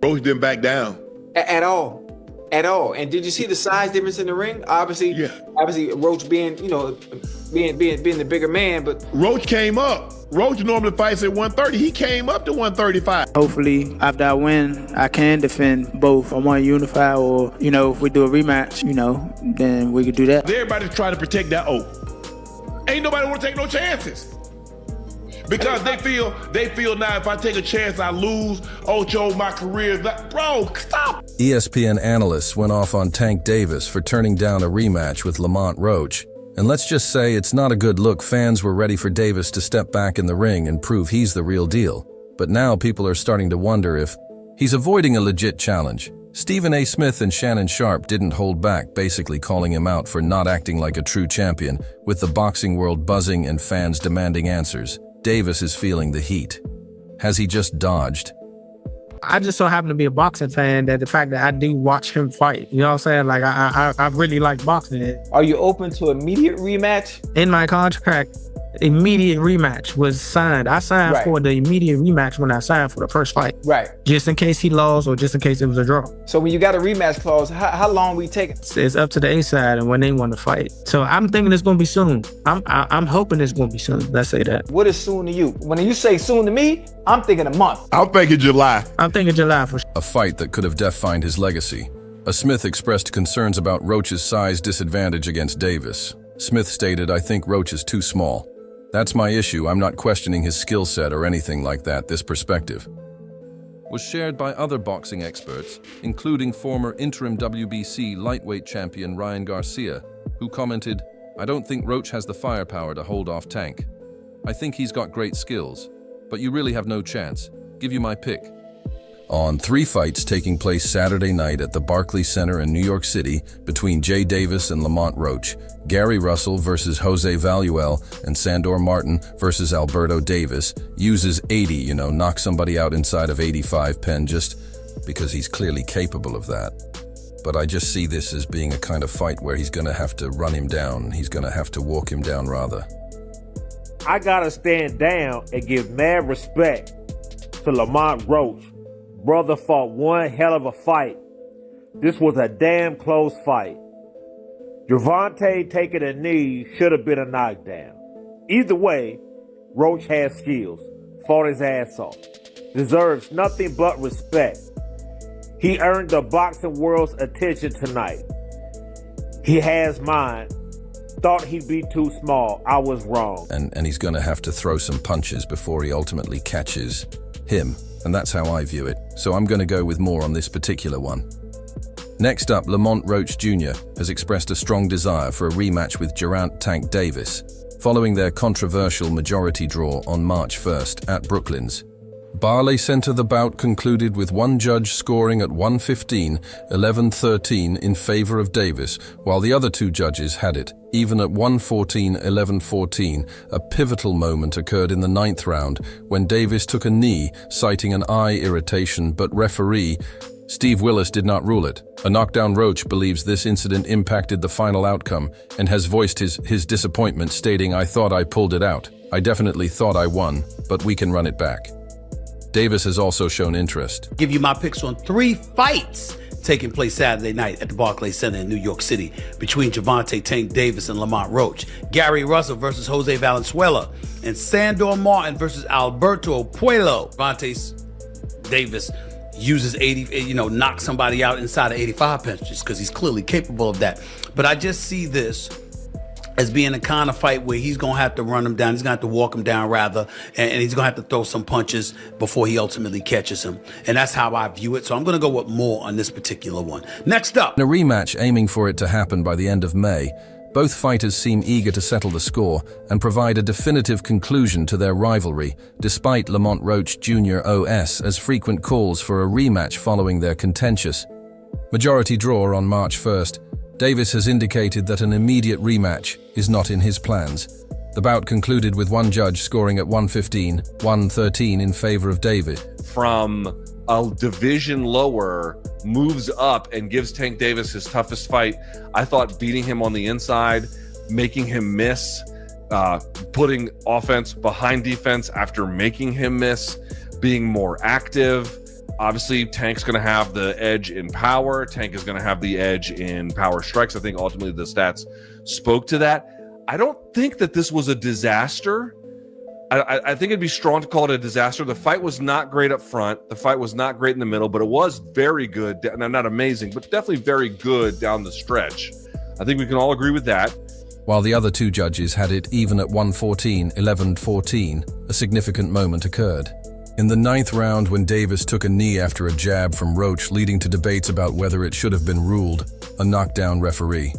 Roach didn't back down. At all. At all. And did you see the size difference in the ring? Obviously, Roach being, being the bigger man, but Roach came up. Roach normally fights at 130. He came up to 135. Hopefully, after I win, I can defend both. I want to unify, or, if we do a rematch, then we could do that. Everybody's trying to protect that oath. Ain't nobody want to take no chances. Because they feel now if I take a chance, I lose. Ocho, my career. Bro, stop. ESPN Analysts went off on Tank Davis for turning down a rematch with Lamont Rematch. And let's just say it's not a good look. Fans were ready for Davis to step back in the ring and prove he's the real deal. But now people are starting to wonder if he's avoiding a legit challenge. Stephen A. Smith and Shannon Sharp didn't hold back, basically calling him out for not acting like a true champion, with the boxing world buzzing and fans demanding answers. Davis is feeling the heat. Has he just dodged? I just so happen to be a boxing fan that the fact that I do watch him fight, you know what I'm saying? Like, I really like boxing. Are you open to immediate rematch? In my contract, immediate rematch was signed. I signed for the immediate rematch when I signed for the first fight. Right. Just in case he lost or just in case it was a draw. So when you got a rematch clause, how long we take it? It's up to the A side and when they want to fight. So I'm thinking it's going to be soon. I'm hoping it's going to be soon. Let's say that. What is soon to you? When you say soon to me, I'm thinking a month. I'm thinking July. I'm thinking July for sure. A fight that could have defined his legacy. A Smith expressed concerns about Roach's size disadvantage against Davis. Smith stated, "I think Roach is too small. That's my issue. I'm not questioning his skill set or anything like that. This perspective was shared by other boxing experts, including former interim WBC lightweight champion Ryan Garcia, who commented, "I don't think Roach has the firepower to hold off Tank. I think he's got great skills, but you really have no chance. Give you my pick." On 3 fights taking place Saturday night at the Barclays Center in New York City between Jay Davis and Lamont Rematch, Gary Russell versus Jose Valuel, and Sandor Martin versus Alberto Davis uses 80, knock somebody out inside of 85 pen just because he's clearly capable of that. But I just see this as being a kind of fight where he's going to have to run him down. He's going to have to walk him down, rather. I gotta stand down and give mad respect to Lamont Rematch. Brother fought one hell of a fight. This was a damn close fight. Gervonta taking a knee should have been a knockdown. Either way, Roach has skills, fought his ass off, deserves nothing but respect. He earned the boxing world's attention tonight. He has mine. Thought he'd be too small. I was wrong. And he's going to have to throw some punches before he ultimately catches him. And that's how I view it. So I'm going to go with more on this particular one. Next up, Lamont Rematch Jr. has expressed a strong desire for a rematch with Gervonta Tank Davis, following their controversial majority draw on March 1st at Brooklands. Barley Center. The bout concluded with one judge scoring at 115, 11-13 in favor of Davis, while the other 2 judges had it even at 114, 11-14. A pivotal moment occurred in the 9th round when Davis took a knee, citing an eye irritation, but referee Steve Willis did not rule it. A knockdown. Roach believes this incident impacted the final outcome and has voiced his disappointment, stating, "I thought I pulled it out. I definitely thought I won, but we can run it back." Davis has also shown interest. Give you my picks on 3 fights taking place Saturday night at the Barclays Center in New York City between Gervonta Tank Davis and Lamont Rematch, Gary Russell versus Jose Valenzuela, and Sandor Martin versus Alberto Puello. Gervonta Davis uses 80, knocks somebody out inside of 85 punches because he's clearly capable of that. But I just see this as being a kind of fight where he's going to have to run him down. He's going to have to walk him down, rather, and he's going to have to throw some punches before he ultimately catches him. And that's how I view it. So I'm going to go with more on this particular one. Next up. In a rematch aiming for it to happen by the end of May, both fighters seem eager to settle the score and provide a definitive conclusion to their rivalry, despite Lamont Rematch Jr. OS as frequent calls for a rematch following their contentious majority draw on March 1st. Davis has indicated that an immediate rematch is not in his plans. The bout concluded with one judge scoring at 115, 113 in favor of Davis. From a division lower, moves up and gives Tank Davis his toughest fight. I thought beating him on the inside, making him miss, putting offense behind defense after making him miss, being more active, Obviously, Tank's going to have the edge in power. Tank is going to have the edge in power strikes. I think ultimately the stats spoke to that. I don't think that this was a disaster. I think it'd be strong to call it a disaster. The fight was not great up front. The fight was not great in the middle, but it was very good. Not amazing, but definitely very good down the stretch. I think we can all agree with that. While the other two judges had it even at 114, 11-14, a significant moment occurred. In the 9th round, when Davis took a knee after a jab from Roach, leading to debates about whether it should have been ruled a knockdown referee.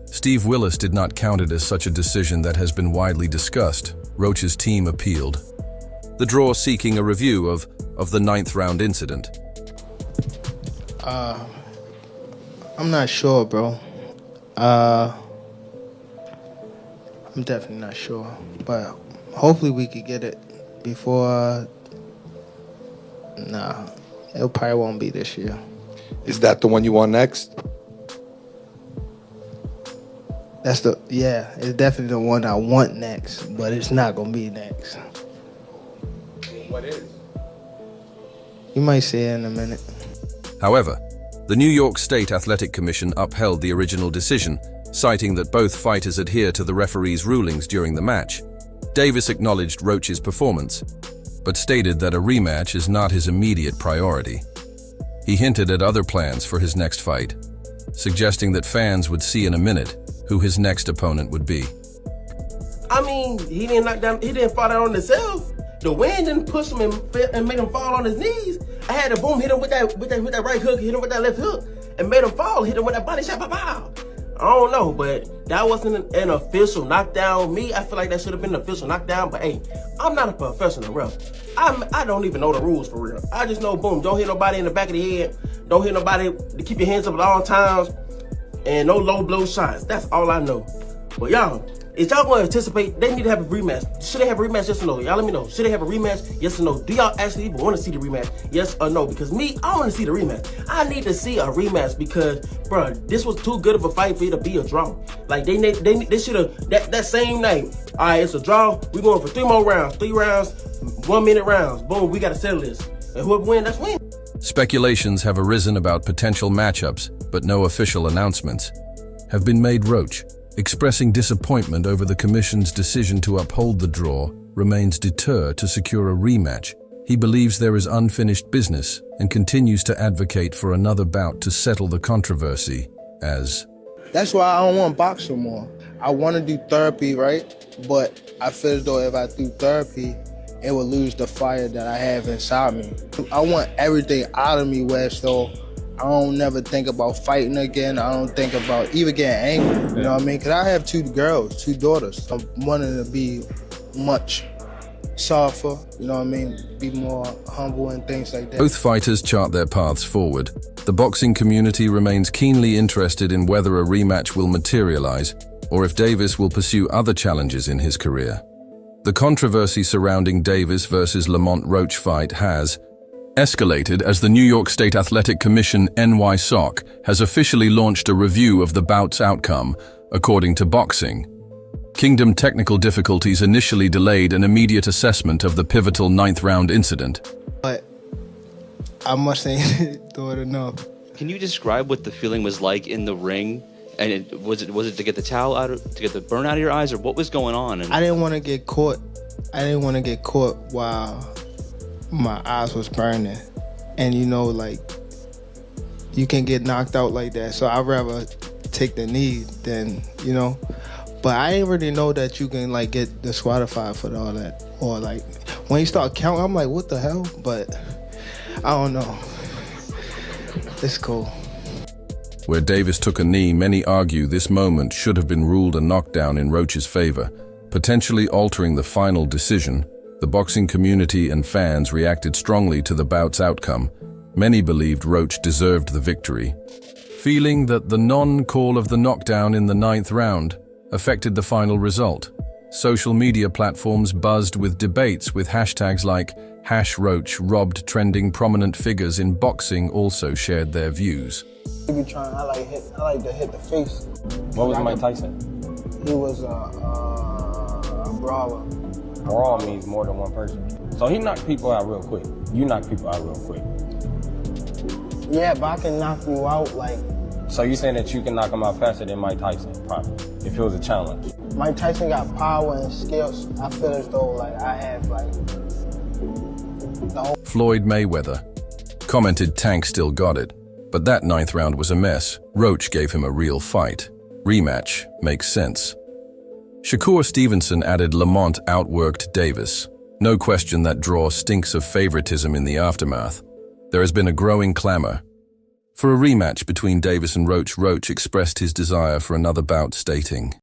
Steve Willis did not count it as such a decision that has been widely discussed. Roach's team appealed. The draw seeking a review of the 9th round incident. I'm not sure, bro. I'm definitely not sure, but hopefully we could get it before. Nah, it probably won't be this year. Is that the one you want next? It's definitely the one I want next, but it's not gonna be next. What is? You might see it in a minute. However, the New York State Athletic Commission upheld the original decision, citing that both fighters adhere to the referee's rulings during the match. Davis acknowledged Roach's performance, but stated that a rematch is not his immediate priority. He hinted at other plans for his next fight, suggesting that fans would see in a minute who his next opponent would be. I mean, he didn't fall down on himself. The wind didn't push him and made him fall on his knees. I had to boom hit him with that right hook, hit him with that left hook, and made him fall, hit him with that body shot, pow. I don't know, but that wasn't an official knockdown. Me, I feel like that should have been an official knockdown, but hey, I'm not a professional ref. I don't even know the rules for real. I just know, boom, don't hit nobody in the back of the head. Don't hit nobody, to keep your hands up at all times, and no low blow shots. That's all I know. But y'all, is y'all going to anticipate, they need to have a rematch. Should they have a rematch, yes or no? Y'all let me know. Should they have a rematch, yes or no? Do y'all actually even want to see the rematch, yes or no? Because me, I want to see the rematch. I need to see a rematch because, bro, this was too good of a fight for it to be a draw. Like, they should have, that same night, all right, it's a draw. We're going for 3 more rounds. 3 rounds, 1-minute rounds. Boom, we got to settle this. And whoever wins, that's win. Speculations have arisen about potential matchups, but no official announcements have been made. Roach, expressing disappointment over the commission's decision to uphold the draw, remains deterred to secure a rematch. He believes there is unfinished business and continues to advocate for another bout to settle the controversy as... That's why I don't want to box no more. I want to do therapy, right? But I feel as though if I do therapy, it would lose the fire that I have inside me. I want everything out of me where so I don't never think about fighting again. I don't think about even getting angry, you know what I mean? Because I have 2 girls, 2 daughters. I'm wanting to be much softer, you know what I mean? Be more humble and things like that. Both fighters chart their paths forward. The boxing community remains keenly interested in whether a rematch will materialize or if Davis will pursue other challenges in his career. The controversy surrounding Davis versus Lamont Roach fight has escalated as the New York State Athletic Commission NYSOC has officially launched a review of the bout's outcome, according to Boxing. Kingdom technical difficulties initially delayed an immediate assessment of the pivotal 9th round incident. But I must say, do it enough. Can you describe what the feeling was like in the ring? And was it to get the towel out, to get the burn out of your eyes, or what was going on? I didn't want to get caught. I didn't want to get caught while my eyes was burning, and you know, like you can get knocked out like that. So I'd rather take the knee than, you know. But I didn't really know that you can like get disqualified for all that, or like when you start counting, I'm like, what the hell? But I don't know. It's cool. Where Davis took a knee, many argue this moment should have been ruled a knockdown in Roach's favor, potentially altering the final decision. The boxing community and fans reacted strongly to the bout's outcome. Many believed Roach deserved the victory, feeling that the non-call of the knockdown in the 9th round affected the final result. Social media platforms buzzed with debates with hashtags like #RoachRobbed trending. Prominent figures in boxing also shared their views. I like to hit the face. What was Mike Tyson? He was a brawler. Brawl means more than one person. So he knocked people out real quick. You knock people out real quick. Yeah, but I can knock you out like. So you saying that you can knock him out faster than Mike Tyson, probably, if it was a challenge? Mike Tyson got power and skills. I feel as though like I have like the whole. Floyd Mayweather commented Tank still got it, but that 9th round was a mess. Roach gave him a real fight. Rematch makes sense. Shakur Stevenson added Lamont outworked Davis. No question that draw stinks of favoritism in the aftermath. There has been a growing clamor for a rematch between Davis and Roach. Roach expressed his desire for another bout, stating,